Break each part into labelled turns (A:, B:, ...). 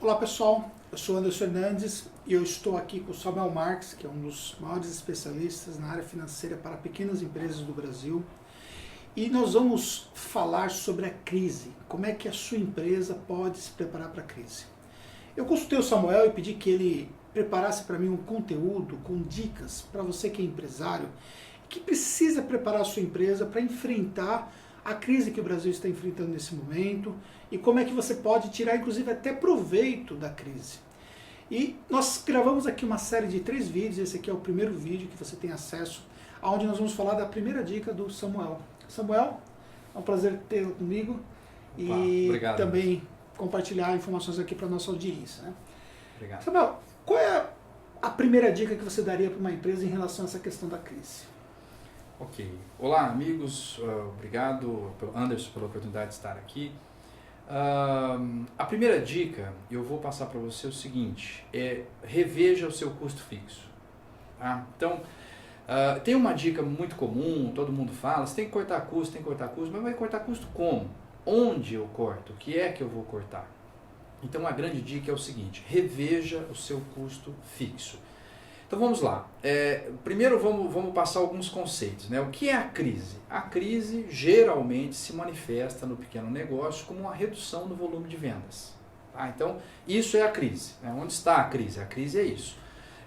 A: Olá pessoal, eu sou Anderson Fernandes e eu estou aqui com o Samuel Marques, que é um dos maiores especialistas na área financeira para pequenas empresas do Brasil. E nós vamos falar sobre a crise, como é que a sua empresa pode se preparar para a crise. Eu consultei o Samuel e pedi que ele preparasse para mim um conteúdo com dicas para você que é empresário, que precisa preparar a sua empresa para enfrentar a crise que o Brasil está enfrentando nesse momento e como é que você pode tirar, inclusive, até proveito da crise. E nós gravamos aqui uma série de 3 vídeos, esse aqui é o primeiro vídeo que você tem acesso, onde nós vamos falar da primeira dica do Samuel. Samuel, é um prazer tê-lo comigo e
B: obrigado,
A: também compartilhar informações aqui para a nossa audiência. Né?
B: Obrigado.
A: Samuel, qual é a primeira dica que você daria para uma empresa em relação a essa questão da crise?
B: Ok. Olá, amigos. Obrigado, Anderson, pela oportunidade de estar aqui. A primeira dica, eu vou passar para você o seguinte, reveja o seu custo fixo. Tá? Então, tem uma dica muito comum, todo mundo fala, você tem que cortar custo, mas vai cortar custo como? Onde eu corto? O que é que eu vou cortar? Então, a grande dica é o seguinte, reveja o seu custo fixo. Então vamos lá, primeiro vamos passar alguns conceitos. Né? O que é a crise? A crise geralmente se manifesta no pequeno negócio como uma redução no volume de vendas. Tá? Então isso é a crise. Né? Onde está a crise? A crise é isso.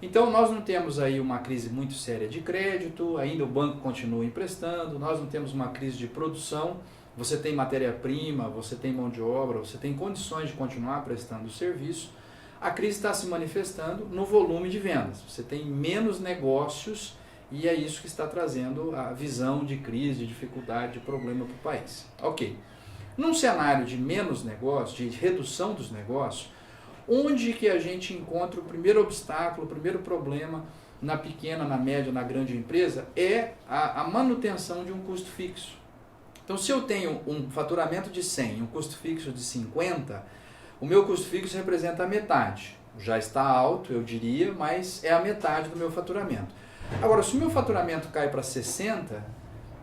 B: Então nós não temos aí uma crise muito séria de crédito, ainda o banco continua emprestando, nós não temos uma crise de produção, você tem matéria-prima, você tem mão de obra, você tem condições de continuar prestando o serviço. A crise está se manifestando no volume de vendas. Você tem menos negócios e é isso que está trazendo a visão de crise, de dificuldade, de problema para o país. Ok. Num cenário de menos negócios, de redução dos negócios, onde que a gente encontra o primeiro obstáculo, o primeiro problema na pequena, na média, na grande empresa é a manutenção de um custo fixo. Então, se eu tenho um faturamento de 100 e um custo fixo de 50, o meu custo fixo representa a metade. Já está alto, eu diria, mas é a metade do meu faturamento. Agora, se o meu faturamento cai para 60,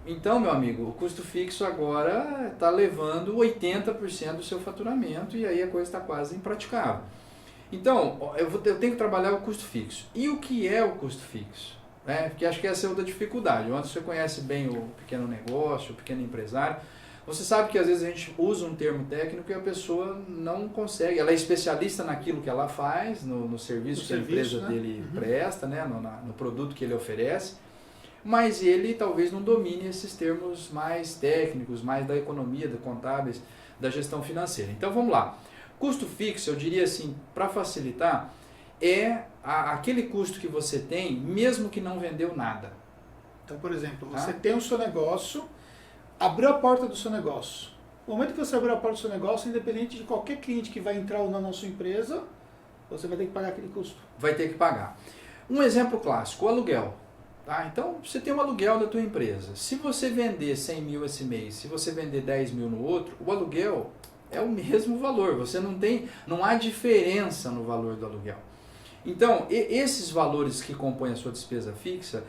B: então, meu amigo, o custo fixo agora está levando 80% do seu faturamento e aí a coisa está quase impraticável. Então, eu tenho que trabalhar o custo fixo. E o que é o custo fixo? Porque acho que essa é outra dificuldade. Onde você conhece bem o pequeno negócio, o pequeno empresário, você sabe que às vezes a gente usa um termo técnico e a pessoa não consegue, ela é especialista naquilo que ela faz, no serviço que a empresa dele presta, né? No produto que ele oferece, mas ele talvez não domine esses termos mais técnicos, mais da economia, da contábeis, da gestão financeira. Então vamos lá, custo fixo, eu diria assim, para facilitar, é aquele custo que você tem, mesmo que não vendeu nada.
A: Então, por exemplo, você tem o seu negócio, abriu a porta do seu negócio. No momento que você abriu a porta do seu negócio, independente de qualquer cliente que vai entrar ou não na sua empresa, você vai ter que pagar aquele custo.
B: Vai ter que pagar. Um exemplo clássico, o aluguel. Tá? Então, você tem um aluguel da tua empresa. Se você vender 100 mil esse mês, se você vender 10 mil no outro, o aluguel é o mesmo valor. Você não há diferença no valor do aluguel. Então, esses valores que compõem a sua despesa fixa,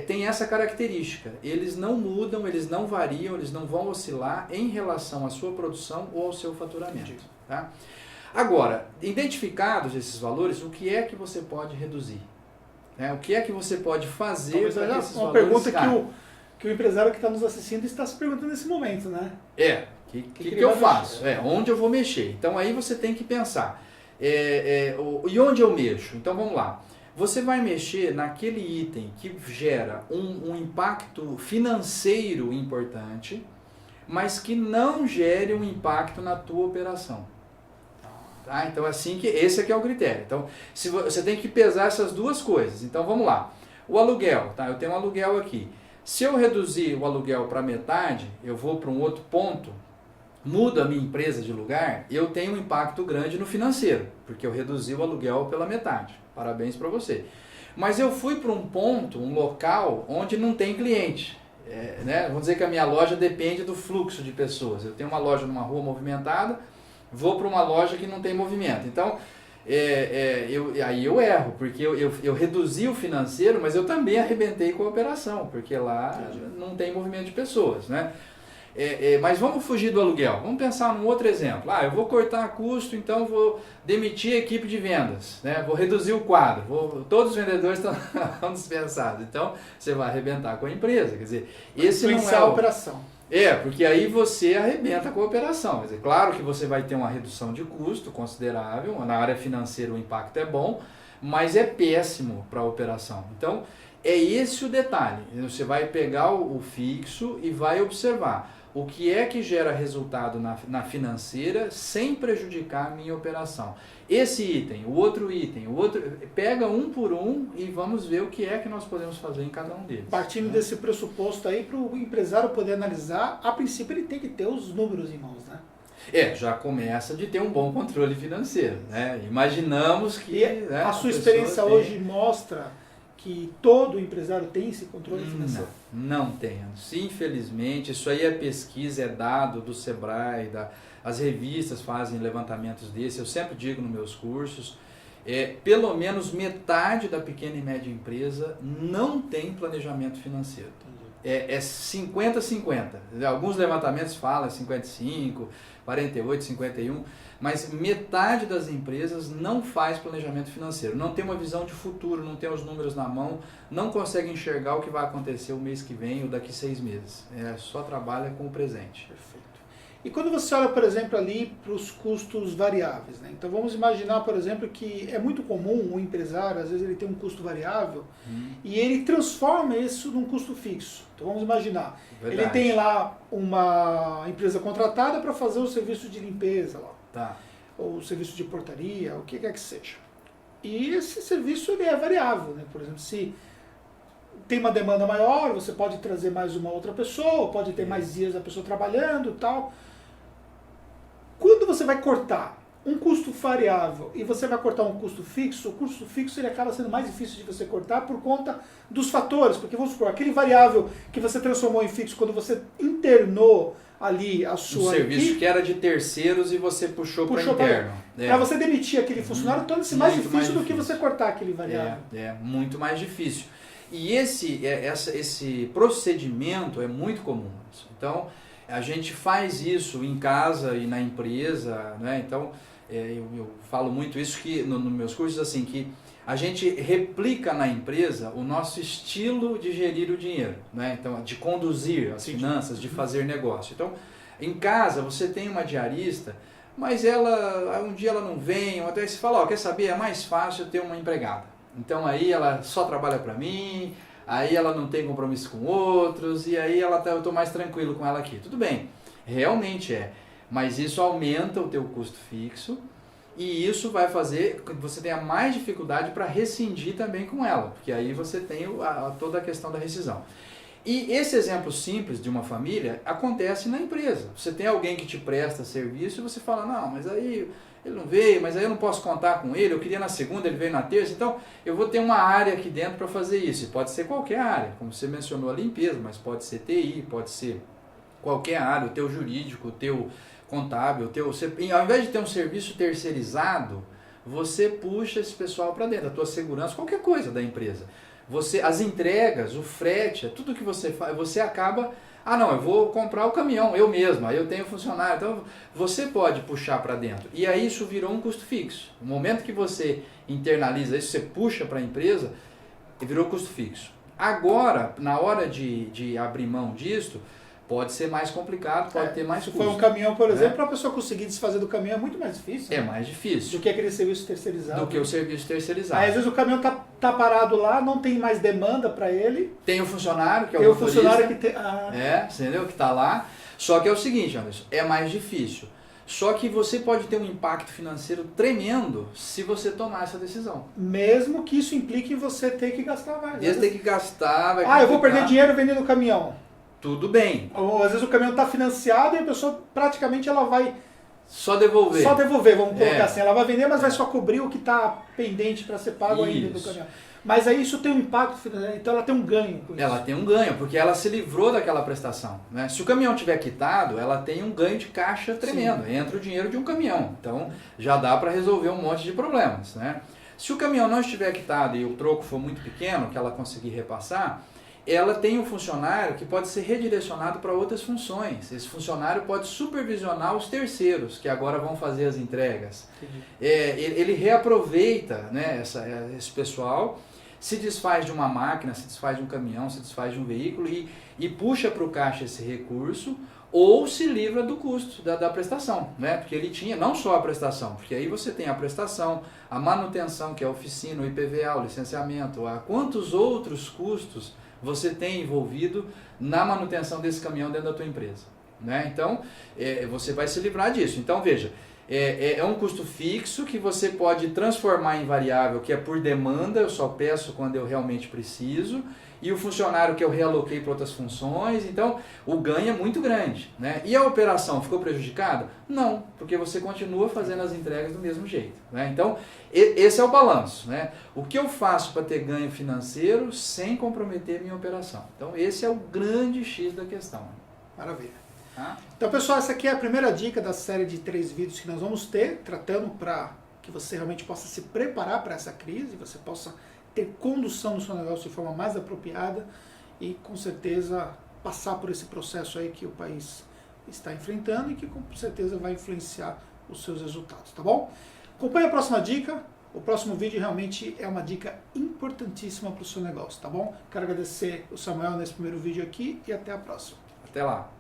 B: tem essa característica, eles não mudam, eles não variam, eles não vão oscilar em relação à sua produção ou ao seu faturamento. Tá? Agora, identificados esses valores, o que é que você pode reduzir? O que é que você pode fazer para que esses
A: uma
B: valores
A: pergunta
B: caiam?
A: que o empresário que está nos assistindo está se perguntando nesse momento, né?
B: O que eu faço? Onde eu vou mexer? Então aí você tem que pensar, e onde eu mexo? Então vamos lá. Você vai mexer naquele item que gera um impacto financeiro importante, mas que não gere um impacto na tua operação. Tá? Então esse aqui é o critério. Então você tem que pesar essas duas coisas. Então vamos lá. O aluguel, tá? Eu tenho um aluguel aqui. Se eu reduzir o aluguel para metade, eu vou para um outro ponto, mudo a minha empresa de lugar, eu tenho um impacto grande no financeiro, porque eu reduzi o aluguel pela metade. Parabéns para você. Mas eu fui para um ponto, um local, onde não tem cliente. Vamos dizer que a minha loja depende do fluxo de pessoas. Eu tenho uma loja numa rua movimentada, vou para uma loja que não tem movimento. Então, aí eu erro, porque eu reduzi o financeiro, mas eu também arrebentei com a operação, porque lá não tem movimento de pessoas. Né? Mas vamos fugir do aluguel. Vamos pensar num outro exemplo. Eu vou cortar custo, então vou demitir a equipe de vendas, né? Vou reduzir o quadro, todos os vendedores estão dispensados. Então, você vai arrebentar com a empresa. Quer dizer, esse não é
A: a operação.
B: Porque aí você arrebenta com a operação. Quer dizer, claro que você vai ter uma redução de custo considerável, na área financeira o impacto é bom, mas é péssimo para a operação. Então, é esse o detalhe. Você vai pegar o fixo e vai observar o que é que gera resultado na financeira sem prejudicar a minha operação. Esse item, o outro, pega um por um e vamos ver o que é que nós podemos fazer em cada um deles.
A: Partindo desse pressuposto aí, para o empresário poder analisar, a princípio ele tem que ter os números em mãos, né?
B: Já começa de ter um bom controle financeiro, né? Imaginamos que...
A: a sua experiência hoje mostra que todo empresário tem esse controle financeiro?
B: Não tem. Infelizmente, isso aí é pesquisa, é dado do Sebrae, as revistas fazem levantamentos desses. Eu sempre digo nos meus cursos, pelo menos metade da pequena e média empresa não tem planejamento financeiro. É 50-50. Alguns levantamentos falam 55, 48, 51, mas metade das empresas não faz planejamento financeiro, não tem uma visão de futuro, não tem os números na mão, não consegue enxergar o que vai acontecer o mês que vem ou daqui 6 meses. Só trabalha com o presente.
A: Perfeito. E quando você olha, por exemplo, ali para os custos variáveis, né? Então vamos imaginar, por exemplo, que é muito comum um empresário, às vezes ele tem um custo variável e ele transforma isso num custo fixo. Então vamos imaginar, ele tem lá uma empresa contratada para fazer o serviço de limpeza lá, ou o serviço de portaria, o que quer que seja. E esse serviço ele é variável, né? Por exemplo, se tem uma demanda maior, você pode trazer mais uma outra pessoa, pode ter mais dias a pessoa trabalhando e tal. Quando você vai cortar um custo variável e você vai cortar um custo fixo, o custo fixo ele acaba sendo mais difícil de você cortar por conta dos fatores, porque vamos supor, aquele variável que você transformou em fixo quando você internou ali a sua
B: serviço
A: equipe,
B: que era de terceiros e você puxou para interno.
A: Para você demitir aquele funcionário, torna-se mais difícil do que você cortar aquele variável.
B: Muito mais difícil. E esse procedimento é muito comum. Então, a gente faz isso em casa e na empresa, né? Então, eu falo muito isso que nos meus cursos, assim, que a gente replica na empresa o nosso estilo de gerir o dinheiro, né? Então, de conduzir as finanças, de fazer negócio. Então, em casa você tem uma diarista, mas um dia ela não vem, ou até você fala, quer saber, é mais fácil ter uma empregada. Então aí ela só trabalha para mim, aí ela não tem compromisso com outros, e aí eu estou mais tranquilo com ela aqui. Tudo bem, realmente mas isso aumenta o teu custo fixo e isso vai fazer que você tenha mais dificuldade para rescindir também com ela, porque aí você tem toda a questão da rescisão. E esse exemplo simples de uma família acontece na empresa. Você tem alguém que te presta serviço e você fala, não, mas aí ele não veio, mas aí eu não posso contar com ele, eu queria na segunda, ele veio na terça, então eu vou ter uma área aqui dentro para fazer isso. E pode ser qualquer área, como você mencionou a limpeza, mas pode ser TI, pode ser qualquer área, o teu jurídico, o teu contábil, ao invés de ter um serviço terceirizado, você puxa esse pessoal para dentro, a tua segurança, qualquer coisa da empresa. As entregas, o frete, tudo que você faz, você acaba... não, eu vou comprar o caminhão, eu mesmo, aí eu tenho funcionário. Então, você pode puxar para dentro. E aí isso virou um custo fixo. No momento que você internaliza isso, você puxa para a empresa, virou custo fixo. Agora, na hora de abrir mão disso, pode ser mais complicado, pode ter mais custo.
A: Se for um caminhão, por exemplo, para a pessoa conseguir desfazer do caminhão é muito mais difícil.
B: É mais difícil.
A: Do que aquele serviço terceirizado.
B: Do que o serviço terceirizado.
A: Aí, às vezes o caminhão tá parado lá, não tem mais demanda para ele.
B: Tem o funcionário, que é o
A: motorista. Tem o funcionário que tem...
B: entendeu? Que está lá. Só que é o seguinte, Anderson, é mais difícil. Só que você pode ter um impacto financeiro tremendo se você tomar essa decisão.
A: Mesmo que isso implique em você ter que gastar mais.
B: Você tem que gastar, vai complicar.
A: Eu vou perder dinheiro vendendo o caminhão.
B: Tudo bem.
A: Ou às vezes o caminhão está financiado e a pessoa praticamente ela vai...
B: Só devolver,
A: vamos colocar assim. Ela vai vender, mas vai só cobrir o que está pendente para ser pago ainda do caminhão. Mas aí isso tem um impacto financeiro, então ela tem um ganho com isso.
B: Ela tem um ganho, porque ela se livrou daquela prestação, né? Se o caminhão tiver quitado, ela tem um ganho de caixa tremendo. Sim. Entra o dinheiro de um caminhão. Então já dá para resolver um monte de problemas, né? Se o caminhão não estiver quitado e o troco for muito pequeno, que ela conseguir repassar, ela tem um funcionário que pode ser redirecionado para outras funções. Esse funcionário pode supervisionar os terceiros, que agora vão fazer as entregas. Ele reaproveita, né, esse pessoal, se desfaz de uma máquina, se desfaz de um caminhão, se desfaz de um veículo e puxa para o caixa esse recurso, ou se livra do custo da prestação, né? Porque ele tinha não só a prestação, porque aí você tem a prestação, a manutenção, que é a oficina, o IPVA, o licenciamento, quantos outros custos você tem envolvido na manutenção desse caminhão dentro da tua empresa, né? Então, você vai se livrar disso. Então, veja, é um custo fixo que você pode transformar em variável, que é por demanda, eu só peço quando eu realmente preciso, e o funcionário que eu realoquei para outras funções. Então o ganho é muito grande, né? E a operação ficou prejudicada? Não, porque você continua fazendo as entregas do mesmo jeito, né? Então esse é o balanço, né? O que eu faço para ter ganho financeiro sem comprometer minha operação? Então esse é o grande X da questão.
A: Maravilha. Então, pessoal, essa aqui é a primeira dica da série de 3 vídeos que nós vamos ter, tratando para que você realmente possa se preparar para essa crise, você possa ter condução no seu negócio de forma mais apropriada e, com certeza, passar por esse processo aí que o país está enfrentando e que, com certeza, vai influenciar os seus resultados, tá bom? Acompanhe a próxima dica. O próximo vídeo realmente é uma dica importantíssima para o seu negócio, tá bom? Quero agradecer o Samuel nesse primeiro vídeo aqui e até a próxima.
B: Até lá.